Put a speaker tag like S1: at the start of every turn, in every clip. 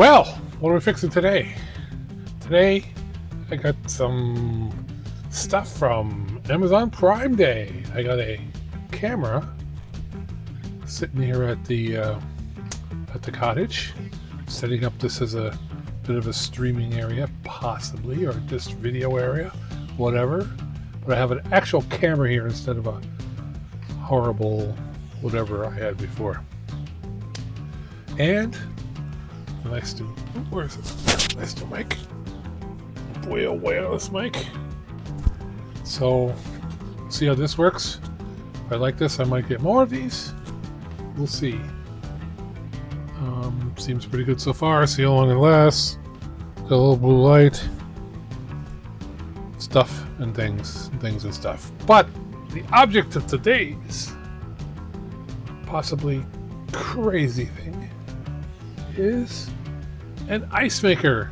S1: Well, what are we fixing today? Today, I got some stuff from Amazon Prime Day. I got a camera sitting here at the cottage, setting up this as a bit of a streaming area, possibly, or just video area, whatever. But I have an actual camera here instead of a horrible whatever I had before. And nice to, where's this? Nice to mic. Wireless mic. So, see how this works. If I like this, I might get more of these. We'll see. Seems pretty good so far. See how long it lasts. Got a little blue light. Stuff and things and stuff. But the object of today's possibly crazy thing is an ice maker.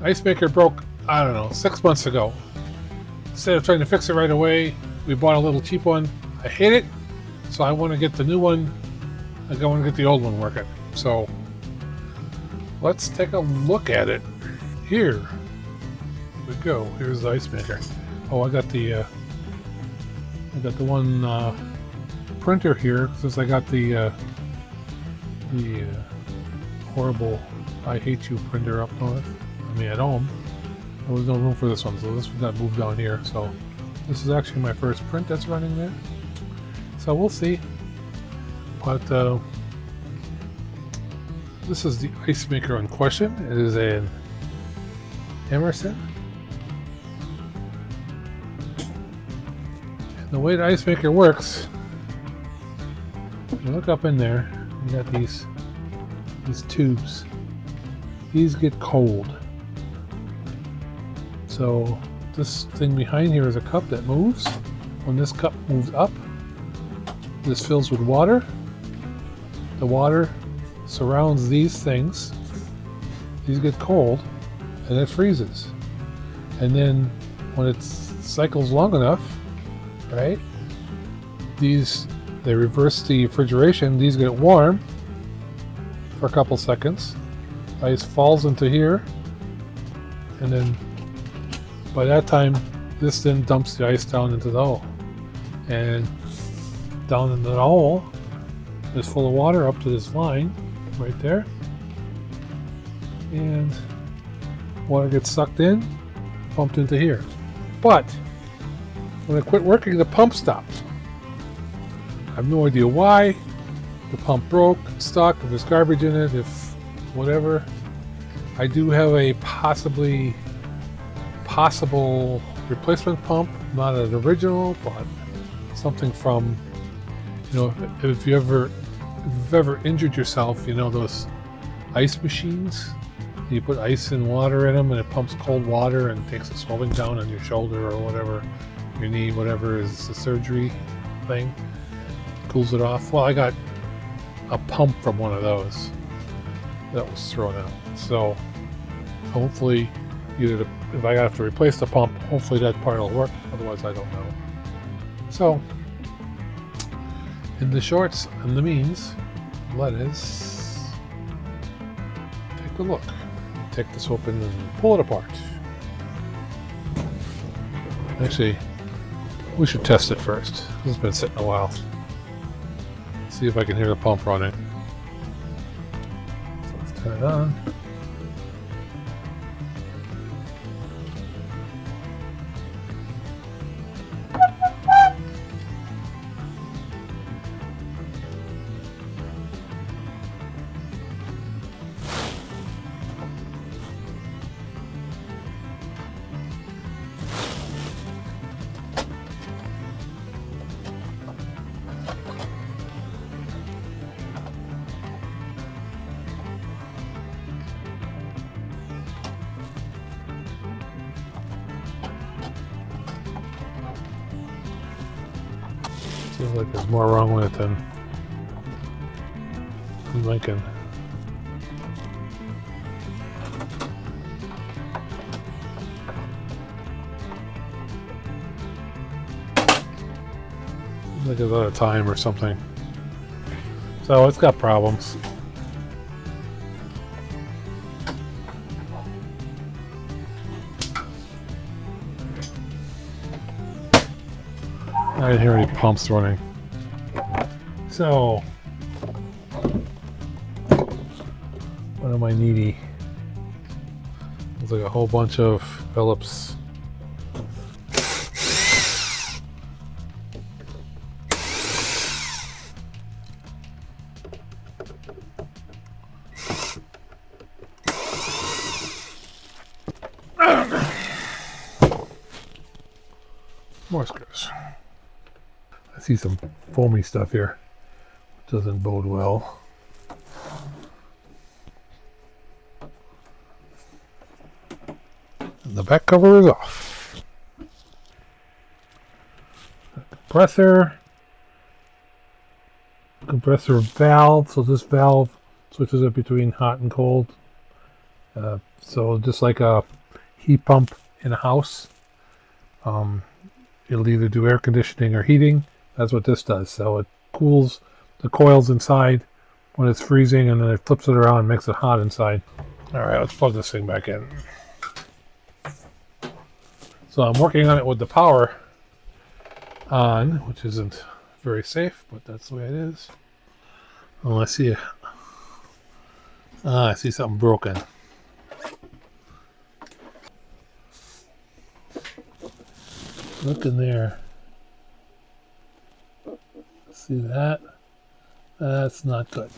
S1: Ice maker broke, I don't know, 6 months ago. Instead of trying to fix it right away, we bought a little cheap one. I hate it, so I want to get the new one. I want to get the old one working. So let's take a look at it. Here we go. Here's the ice maker. Oh, I got the one printer here since I got the horrible I hate you printer up north. I mean at home. There was no room for this one, so this one got moved down here. So this is actually my first print that's running there. So we'll see. But this is the ice maker in question. It is an Emerson. And the way the ice maker works, you look up in there, you got these tubes. These get cold. So this thing behind here is a cup that moves. When this cup moves up, this fills with water. The water surrounds these things. These get cold and it freezes. And then when it cycles long enough, right, they reverse the refrigeration. These get warm for a couple seconds. Ice falls into here, and then by that time this then dumps the ice down into the hole, and down in the hole is full of water up to this line right there, and water gets sucked in, pumped into here. But when it quit working, the pump stopped. I have no idea why. The pump broke, stuck, if there's garbage in it, if whatever. I do have a possible replacement pump, not an original, but something from, if you've ever injured yourself, those ice machines, you put ice and water in them and it pumps cold water and takes the swelling down on your shoulder or whatever, your knee, whatever is the surgery thing, cools it off. Well, I got a pump from one of those that was thrown out. So hopefully, if I have to replace the pump, hopefully that part will work. Otherwise, I don't know. So, in the shorts and the means, let us take a look. Take this open and pull it apart. Actually, we should test it first. This has been sitting a while. See if I can hear the pump running. So let's turn it on. Seems like there's more wrong with it than I'm thinking. Like it's out of time or something. So it's got problems. I didn't hear any pumps running. So, what am I needy? Looks like a whole bunch of Phillips. More screws. I see some foamy stuff here. Doesn't bode well. And the back cover is off. Compressor valve. So this valve switches it between hot and cold. So just like a heat pump in a house. It'll either do air conditioning or heating. That's what this does. So it cools the coils inside when it's freezing, and then it flips it around and makes it hot inside. All right, let's plug this thing back in. So I'm working on it with the power on, which isn't very safe, but that's the way it is. Oh, I see I see something broken. Look in there. See that? That's not good.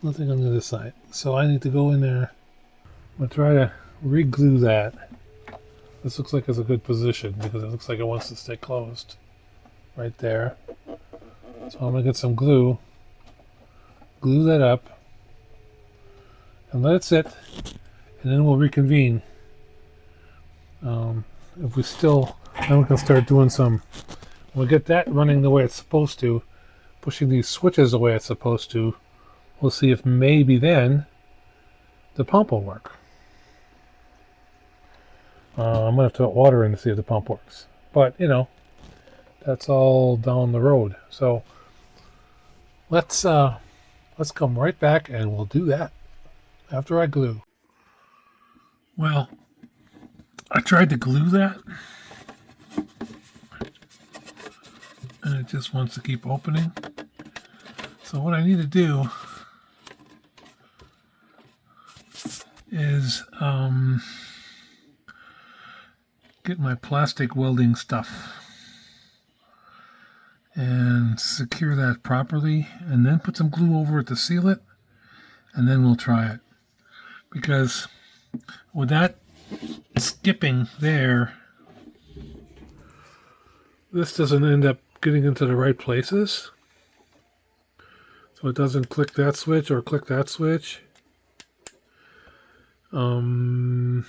S1: Nothing on the other side. So I need to go in there. I'm going to try to re-glue that. This looks like it's a good position because it looks like it wants to stay closed. Right there. So I'm going to get some glue. Glue that up. And let it sit. And then we'll reconvene. If we still, then we can start doing some, when we get that running the way it's supposed to, pushing these switches the way it's supposed to, we'll see if maybe then the pump will work. I'm going to have to put water in to see if the pump works. But, you know, that's all down the road. So let's come right back and we'll do that after I glue. Well, I tried to glue that, and it just wants to keep opening. So what I need to do is get my plastic welding stuff and secure that properly, and then put some glue over it to seal it, and then we'll try it. Because with that skipping there, this doesn't end up getting into the right places. So it doesn't click that switch or click that switch. The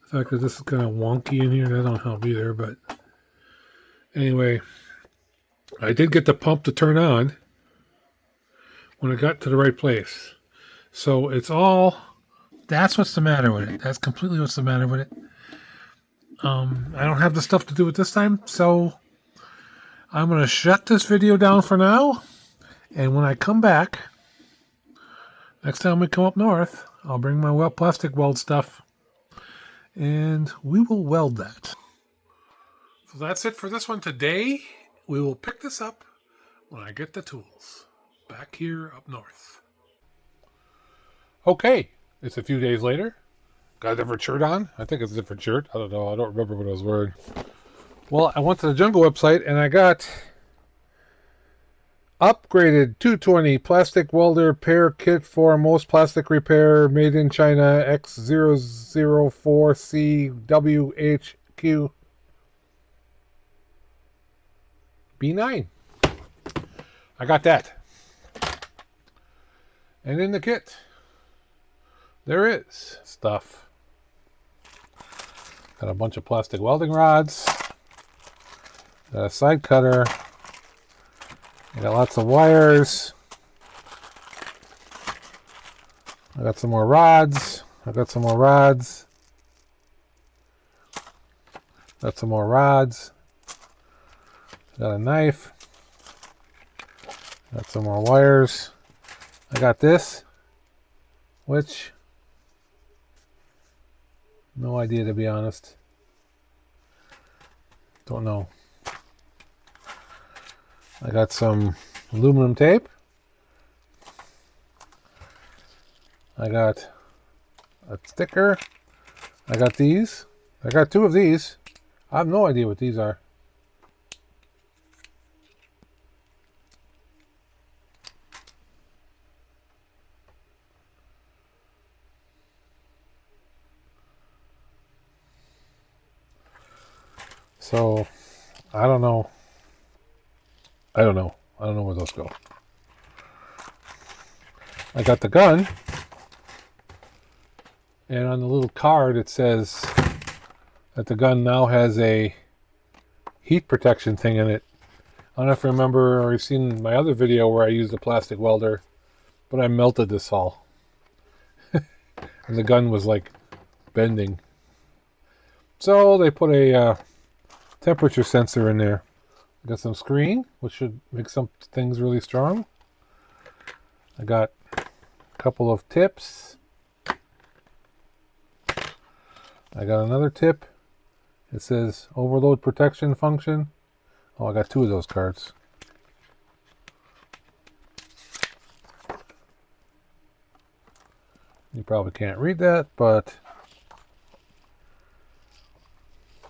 S1: fact that this is kind of wonky in here, that don't help either, but anyway, I did get the pump to turn on when it got to the right place. So it's all, that's what's the matter with it. That's completely what's the matter with it. I don't have the stuff to do it this time, so I'm going to shut this video down for now. And when I come back, next time we come up north, I'll bring my plastic weld stuff, and we will weld that. So that's it for this one today. We will pick this up when I get the tools back here up north. Okay, it's a few days later. Got a different shirt on. I think it's a different shirt. I don't know. I don't remember what I was wearing. Well, I went to the Jungle website and I got upgraded 220 plastic welder pair kit for most plastic repair, made in China, X004CWHQ B9. I got that. And in the kit, there is stuff. Got a bunch of plastic welding rods. Got a side cutter. I got lots of wires. I got some more rods. I got some more rods. Got some more rods. Got a knife. Got some more wires. I got this, which, no idea, to be honest. Don't know. I got some aluminum tape. I got a sticker. I got these. I got 2 of these. I have no idea what these are. So, I don't know. I don't know where those go. I got the gun. And on the little card it says that the gun now has a heat protection thing in it. I don't know if you remember or you've seen my other video where I used a plastic welder, but I melted this all. And the gun was like bending. So they put a temperature sensor in there. I got some screen, which should make some things really strong. I got a couple of tips. I got another tip. It says overload protection function. Oh, I got 2 of those cards. You probably can't read that, but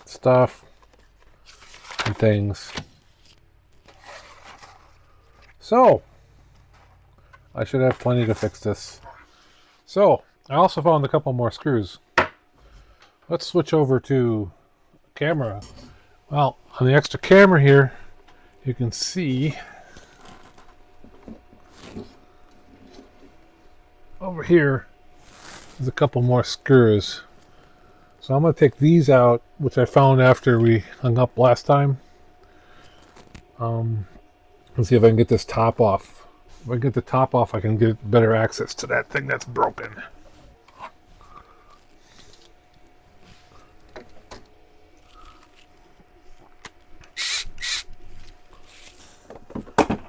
S1: stuff and things. So, I should have plenty to fix this. So, I also found a couple more screws. Let's switch over to camera. Well, on the extra camera here, you can see over here there's a couple more screws. So I'm going to take these out, which I found after we hung up last time. Let's see if I can get this top off. If I get the top off, I can get better access to that thing that's broken.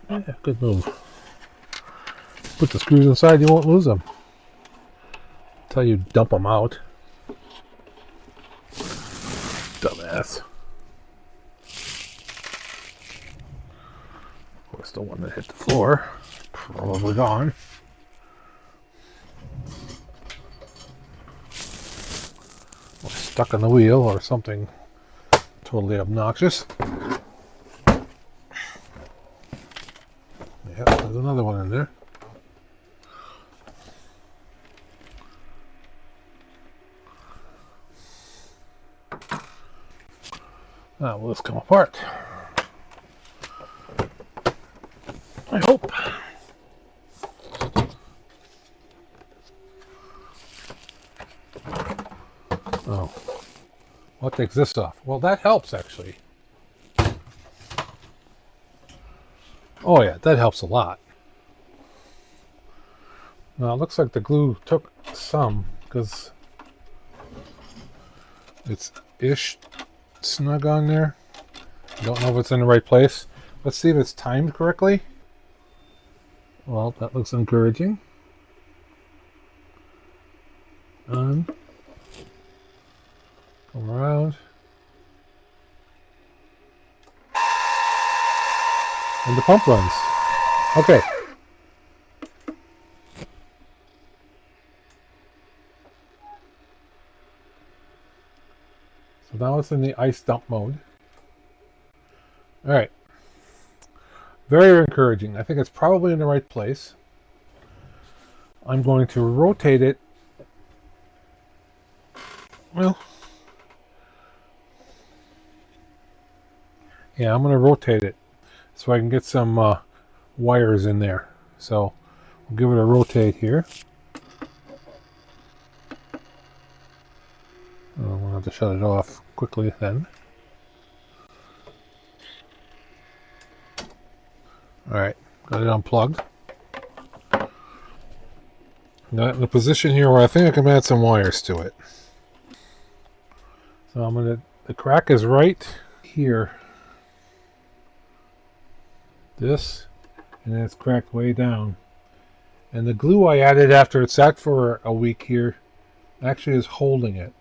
S1: Yeah, good move. Put the screws inside, you won't lose them. Until you dump them out. Dumbass. Of course, the one that hit the floor. Probably gone. Or stuck on the wheel or something totally obnoxious. Yeah, there's another one in there. Now will this come apart? I hope. Oh. What takes this off? Well, that helps actually. Oh yeah, that helps a lot. Now it looks like the glue took some because it's ish snug on there. Don't know if it's in the right place. Let's see if it's timed correctly. Well, that looks encouraging. On. Come around. And the pump runs. Okay. So now it's in the ice dump mode. Alright. Very encouraging. I think it's probably in the right place. I'm going to rotate it. Well, yeah, I'm going to rotate it so I can get some wires in there. So we'll give it a rotate here. I'm going to have to shut it off quickly then. Alright, got it unplugged. Got it in a position here where I think I can add some wires to it. So I'm going to, the crack is right here. This, and then it's cracked way down. And the glue I added after it sat for a week here actually is holding it.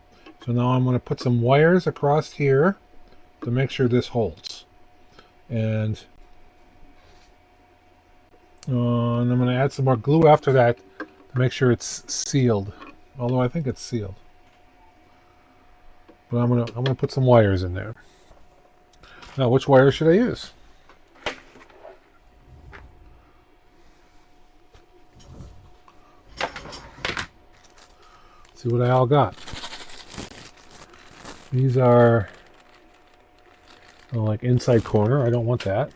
S1: So now I'm going to put some wires across here to make sure this holds. And And I'm going to add some more glue after that to make sure it's sealed. Although I think it's sealed. But I'm gonna put some wires in there. Now, which wire should I use? See what I all got. These are like inside corner. I don't want that.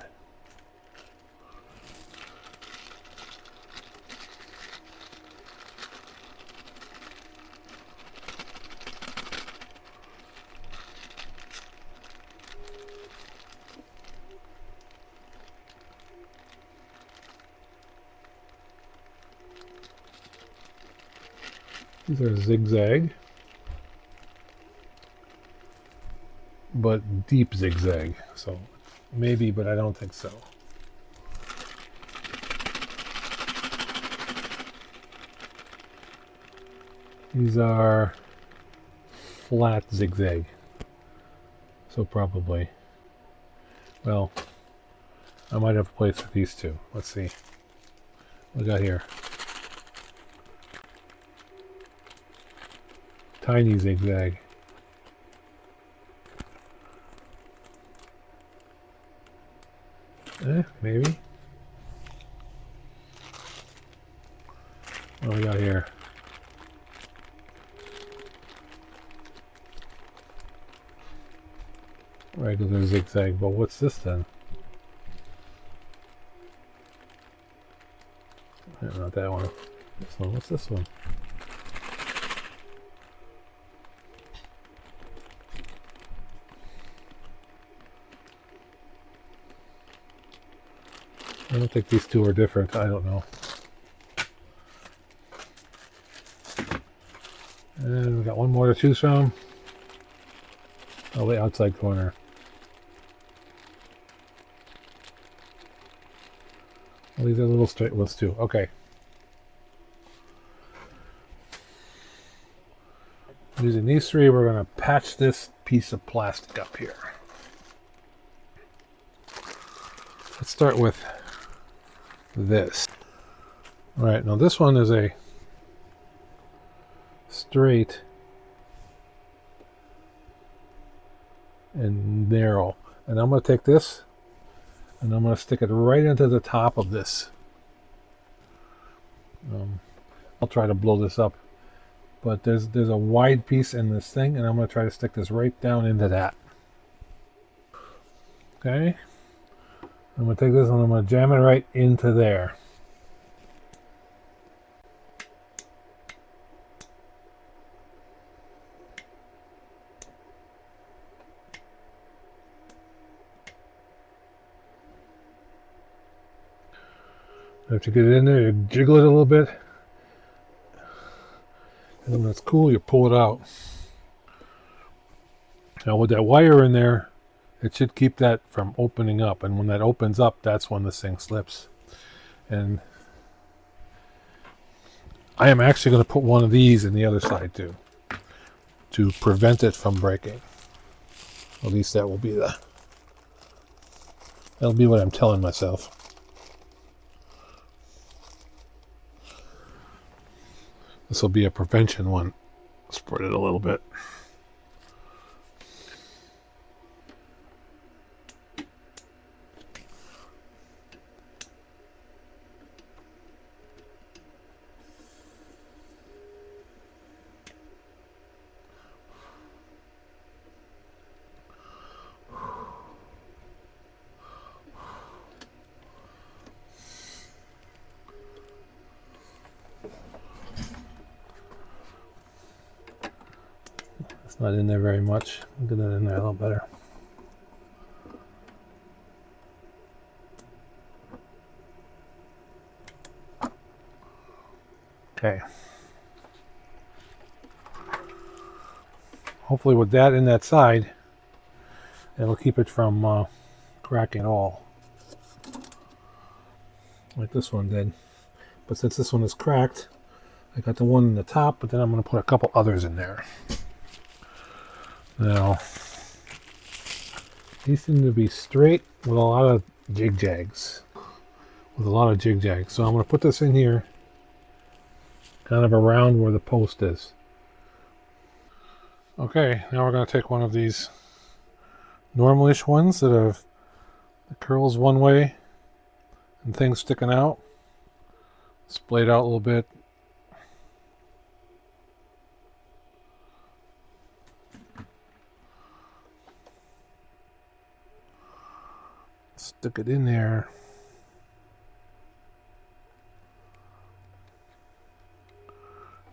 S1: These are zigzag, but deep zigzag. So maybe, but I don't think so. These are flat zigzag. So probably. Well, I might have a place for these two. Let's see. What we got here? Tiny zigzag. Maybe. What do we got here? Regular zigzag, but what's this then? Not that one. This one. What's this one? I don't think these two are different. I don't know. And we got one more to choose from. Oh, the outside corner. Well, these are little straight ones too. Okay. Using these three, we're going to patch this piece of plastic up here. Let's start with this. All right, now this one is a straight and narrow. And I'm going to take this and I'm going to stick it right into the top of this. I'll try to blow this up. But there's a wide piece in this thing, and I'm going to try to stick this right down into that. Okay. I'm going to take this and I'm going to jam it right into there. After you get it in there, you jiggle it a little bit. And when it's cool, you pull it out. Now with that wire in there, it should keep that from opening up. And when that opens up, that's when this thing slips. And I am actually going to put one of these in the other side too, to prevent it from breaking. At least that'll be what I'm telling myself. This will be a prevention one. Spread it a little bit. Not in there very much. I'll get that in there a little better. Okay. Hopefully with that in that side, it'll keep it from cracking all. Like this one did. But since this one is cracked, I got the one in the top, but then I'm going to put a couple others in there. Now, these seem to be straight with a lot of jig-jags. with a lot of jig jag. So I'm going to put this in here, kind of around where the post is. Okay, now we're going to take one of these normalish ones that have the curls one way and things sticking out. Splay it out a little bit. Stick it in there.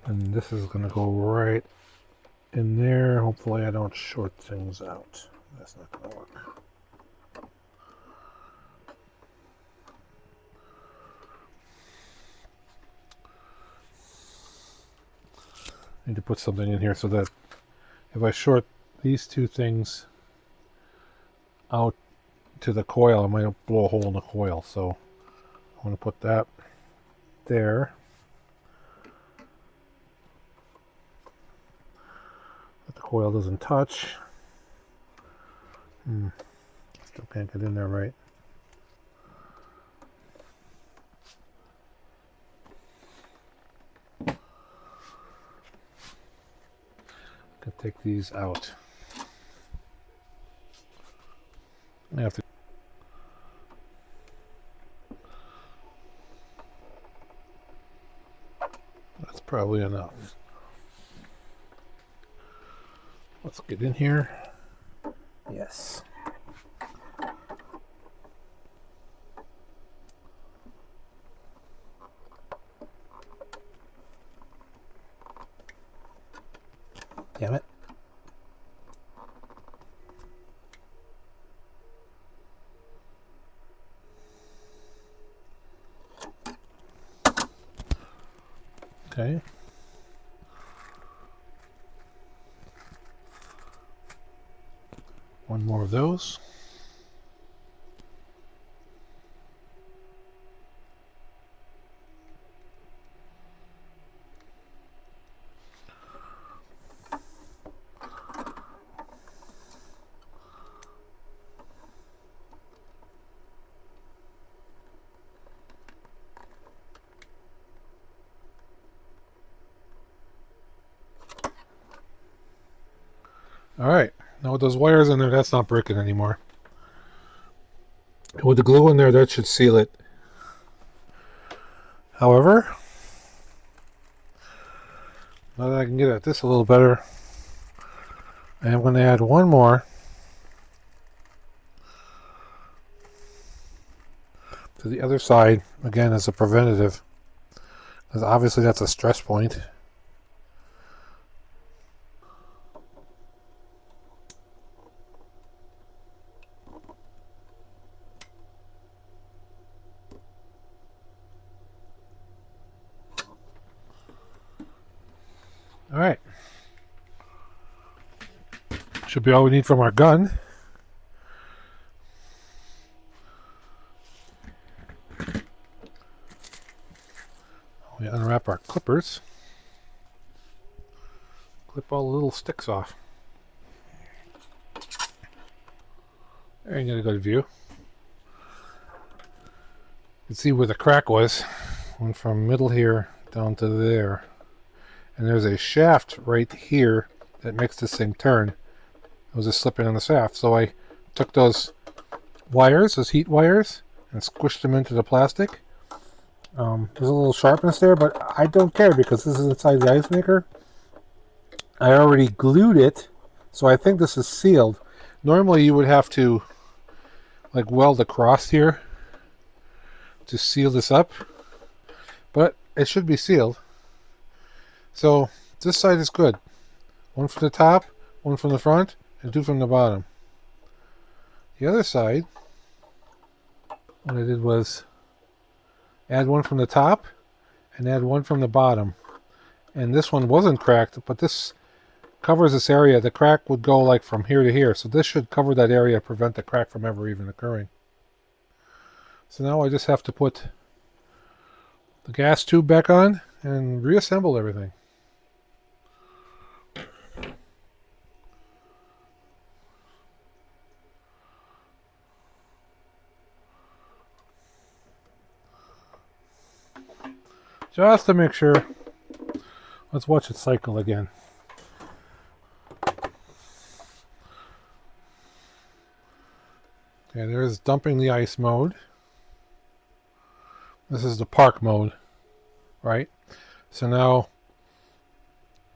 S1: And this is going to go right in there. Hopefully I don't short things out. That's not going to work. I need to put something in here so that if I short these two things out to the coil, I might blow a hole in the coil. So I'm going to put that there. That the coil doesn't touch. Still can't get in there right. I take these out. I have to. That's probably enough. Let's get in here. Yes. Damn it. Okay. One more of those. Alright, now with those wires in there, that's not breaking anymore. With the glue in there, that should seal it. However, now that I can get at this a little better, I am going to add one more to the other side, again as a preventative, because obviously that's a stress point. Alright. Should be all we need from our gun. We unwrap our clippers. Clip all the little sticks off. There you get a good view. You can see where the crack was. Went from middle here down to there. And there's a shaft right here that makes this thing turn. It was just slipping on the shaft. So I took those wires, those heat wires, and squished them into the plastic. There's a little sharpness there, but I don't care because this is inside the ice maker. I already glued it, so I think this is sealed. Normally you would have to like weld across here to seal this up, but it should be sealed. So this side is good. One from the top, one from the front, and two from the bottom. The other side, what I did was add one from the top and add one from the bottom. And this one wasn't cracked, but this covers this area. The crack would go like from here to here. So this should cover that area, prevent the crack from ever even occurring. So now I just have to put the gas tube back on and reassemble everything. just to make sure. Let's watch it cycle again. Okay, there's dumping the ice mode. This is the park mode, right? So now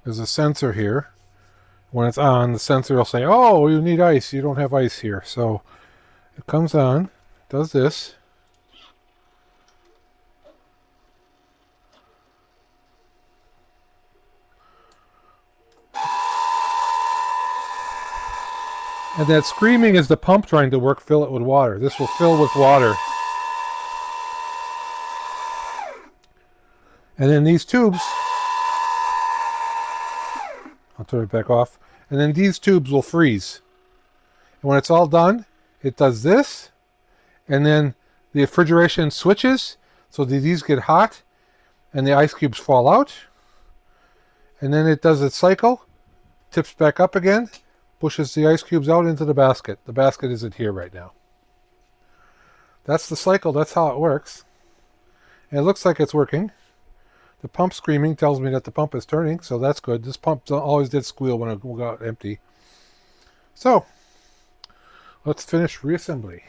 S1: there's a sensor here. When it's on, the sensor will say, oh, you need ice. You don't have ice here. So it comes on, does this. And that screaming is the pump trying to work, fill it with water. This will fill with water. And then these tubes, I'll turn it back off, and then these tubes will freeze. And when it's all done, it does this, and then the refrigeration switches, so that these get hot, and the ice cubes fall out. And then it does its cycle, tips back up again, pushes the ice cubes out into the basket. The basket isn't here right now. That's the cycle. That's how it works. And it looks like it's working. The pump screaming tells me that the pump is turning, so that's good. This pump always did squeal when it got empty. So, let's finish reassembly.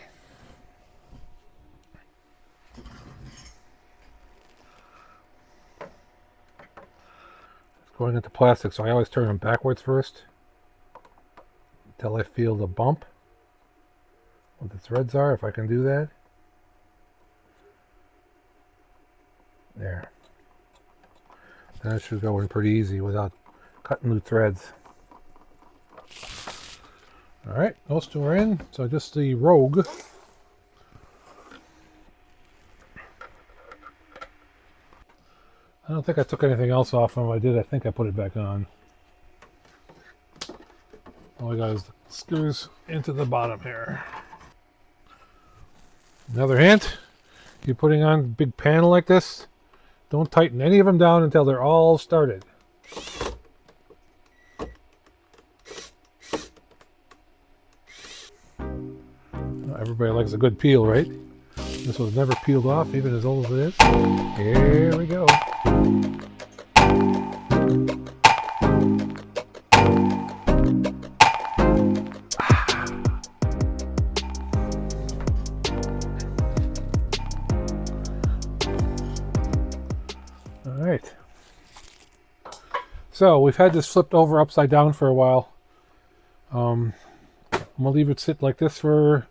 S1: It's going into plastic, so I always turn them backwards first, until I feel the bump, what the threads are, if I can do that. There. Then it should go in pretty easy without cutting new threads. Alright, those two are in, so just the Rogue. I don't think I took anything else off, and if I did, I think I put it back on. All I got is the screws into the bottom here. Another hint, if you're putting on a big panel like this, don't tighten any of them down until they're all started. Everybody likes a good peel, right? This was never peeled off, even as old as it is. Here we go. Alright. So we've had this flipped over upside down for a while. I'm going to leave it sit like this for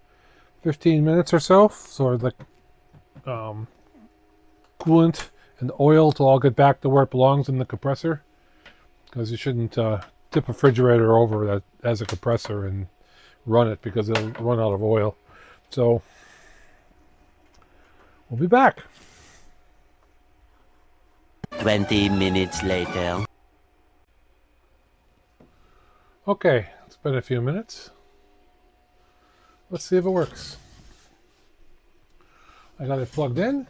S1: 15 minutes or so, so the coolant and the oil to all get back to where it belongs in the compressor, because you shouldn't tip a refrigerator over that as a compressor and run it, because it'll run out of oil. So we'll be back.
S2: 20 minutes later.
S1: Okay, it's been a few minutes. Let's see if it works. I got it plugged in.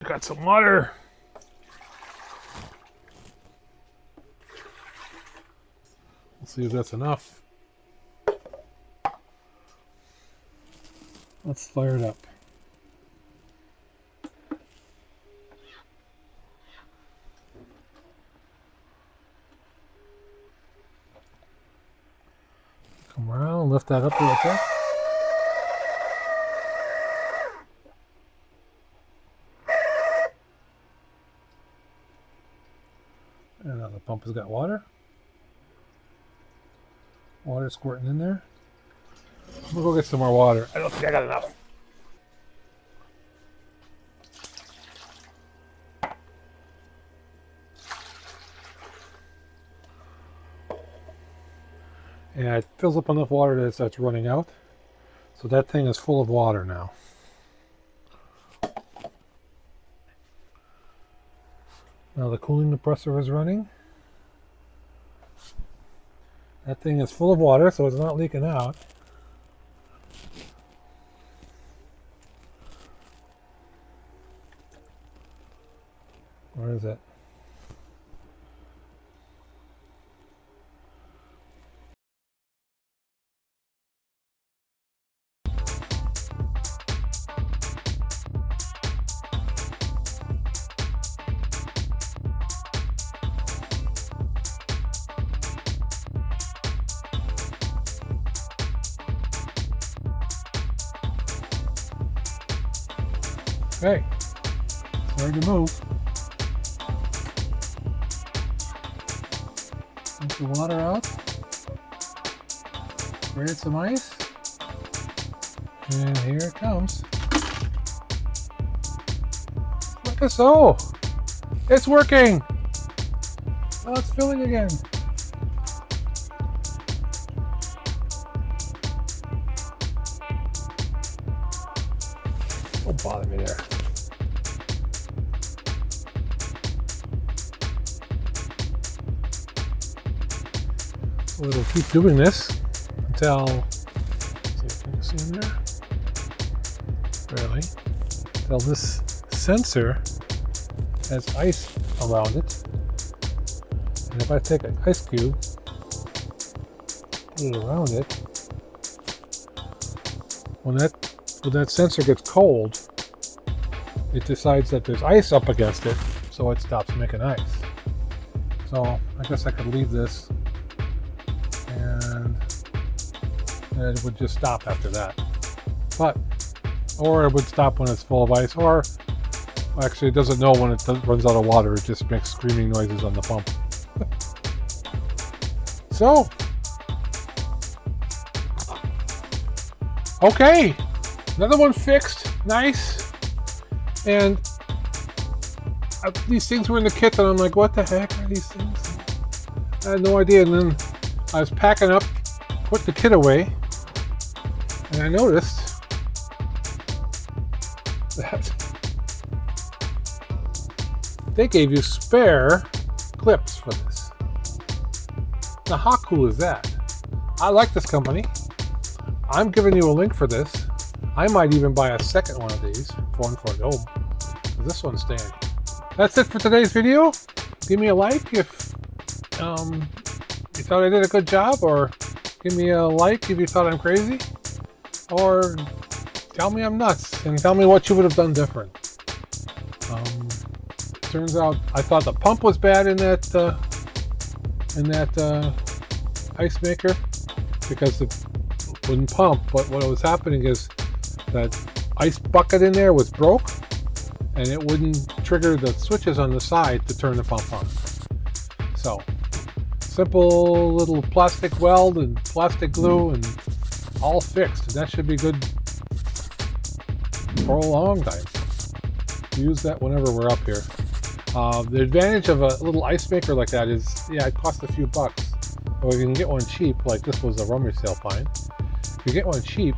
S1: Got some water. Let's see if that's enough. Let's fire it up. Come around, lift that up real quick. And now the pump has got water. Water squirting in there. We'll go get some more water. I don't think I got enough. Yeah, it fills up enough water that it starts running out. So that thing is full of water now. Now the cooling compressor is running. That thing is full of water, so it's not leaking out. Where is it? Okay, it's ready to move. Take the water out. Create some ice. And here it comes. Look at so. It's working. Oh, it's filling again. Don't bother me there. We'll keep doing this until, see if you can see in there. Really? Until this sensor has ice around it. And if I take an ice cube, put it around it, when that sensor gets cold, it decides that there's ice up against it, so it stops making ice. So I guess I could leave this, and it would just stop after that. Or it would stop when it's full of ice, or actually it doesn't know when it runs out of water. It just makes screaming noises on the pump. So, okay, another one fixed, nice. And these things were in the kit, and I'm like, what the heck are these things? I had no idea. And then I was packing up, put the kit away, and I noticed that they gave you spare clips for this. Now, how cool is that? I like this company. I'm giving you a link for this. I might even buy a second one of these, one for at home. This one's staying. That's it for today's video. Give me a like if you thought I did a good job, or give me a like if you thought I'm crazy, or tell me I'm nuts and tell me what you would have done different. Turns out I thought the pump was bad in that ice maker, because it wouldn't pump. But what was happening is that ice bucket in there was broke, and it wouldn't trigger the switches on the side to turn the pump on. So simple little plastic weld and plastic glue and all fixed, and that should be good for a long time. Use that whenever we're up here. The advantage of a little ice maker like that is, yeah, it costs a few bucks. But if you can get one cheap, like this was a rummage sale find, if you get one cheap,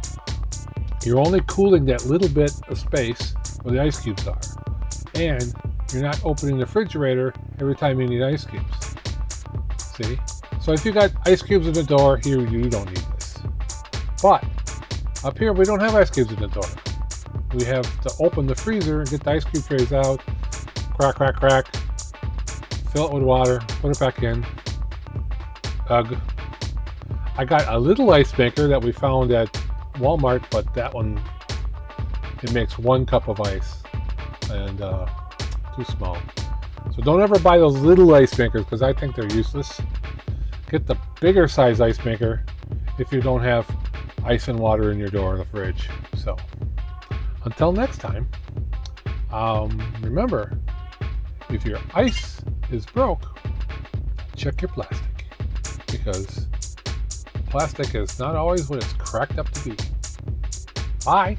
S1: you're only cooling that little bit of space where the ice cubes are. And you're not opening the refrigerator every time you need ice cubes. See? So if you got ice cubes in the door, here you don't need this. But up here we don't have ice cubes in the door. We have to open the freezer and get the ice cube trays out, crack, crack, crack, fill it with water, put it back in. Ugh. I got a little ice maker that we found at Walmart, but that one, it makes 1 cup of ice, and too small. So don't ever buy those little ice makers, because I think they're useless. Get the bigger size ice maker if you don't have ice and water in your door or the fridge. So until next time, remember, if your ice is broke, check your plastic, because plastic is not always what it's cracked up to be. Bye.